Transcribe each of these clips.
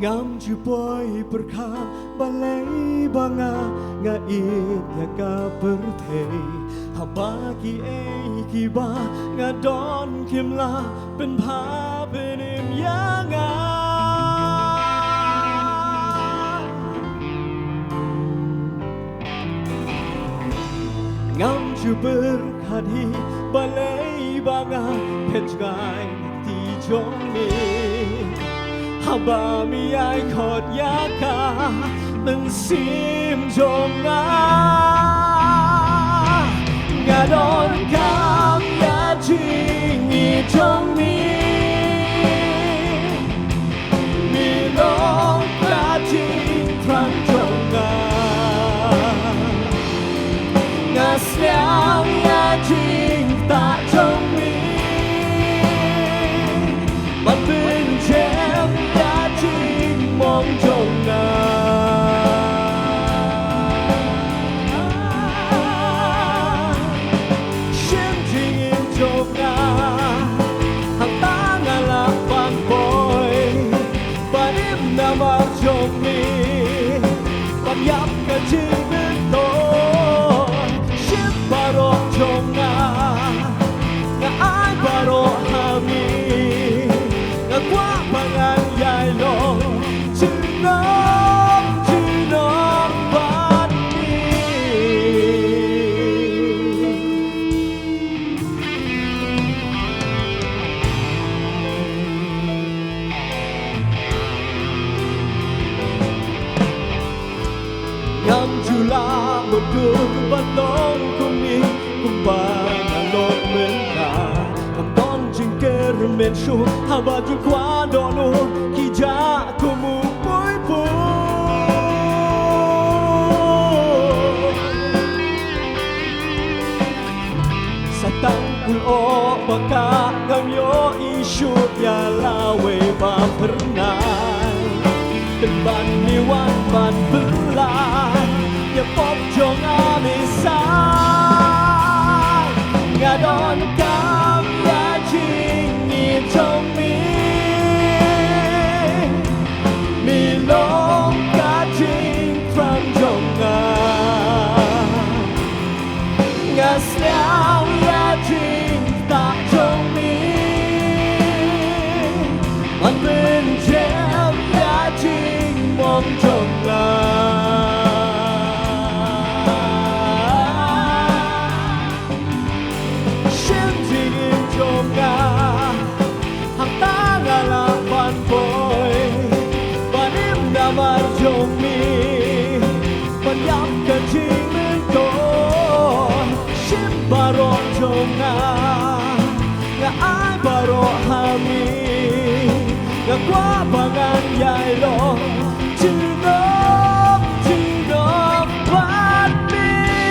ngam ju boy berkha balai banga nga it ya ka perthei haba ki ki ba nga don kim laเป็นภาเป็นยังไงngam ju berkhadi balai banga pechgai ti jong ni haba mi ai khot ya ka từng sim jong nga nga don kam ya jing ni jong mi mi long la jing trang jong nga nga siang ya jing ta jong mi mà bên chém đã chính mong chồng nga xem chính in chồng nga hàng ta nga là bàn bồi bàn im na mà chồng mi bàn yap cả chính bên tôi xem baro chồng nga nga ai baro hami qua pangan dài lòng chỉ nó bắt đi ngắm chula một đường bắt đón cùng đi cùng bạn lột bên cả men shu haba tu kwa dono ki ja kumu boy bo satang kul o baka ngam yo isu ya la we ba pernai ten ban ni wan ban belai ya pop jong amisa ngadon kam ya jing trong mi long cả chính phang trong nga sao ya chính ta trong mi anh bên chém ya chính mong trong xem chính trong mà chồng mi vẫn nhắm cả chính mình tôi ship baro chồng nga ai baro hami nga qua pangan dài lo chỉ nó bắt mi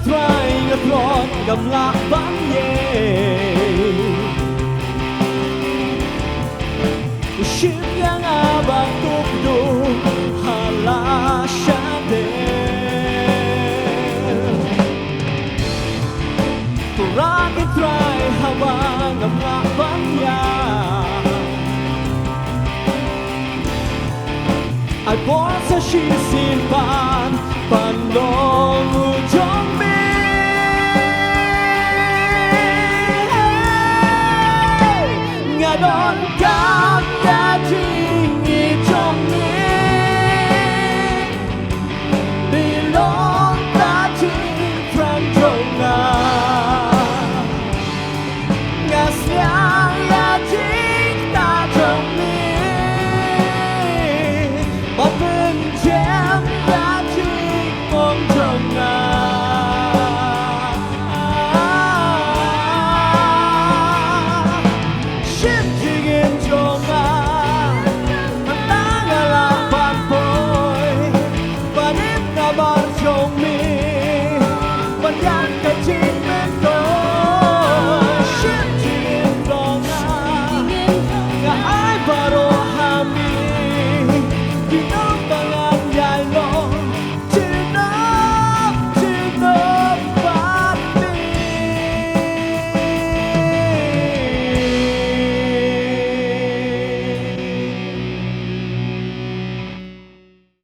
try a plot gam la ban ye ship yang abang tuk du hala shade kurang try habang gam la ban ya I bought a she sin pan long u jong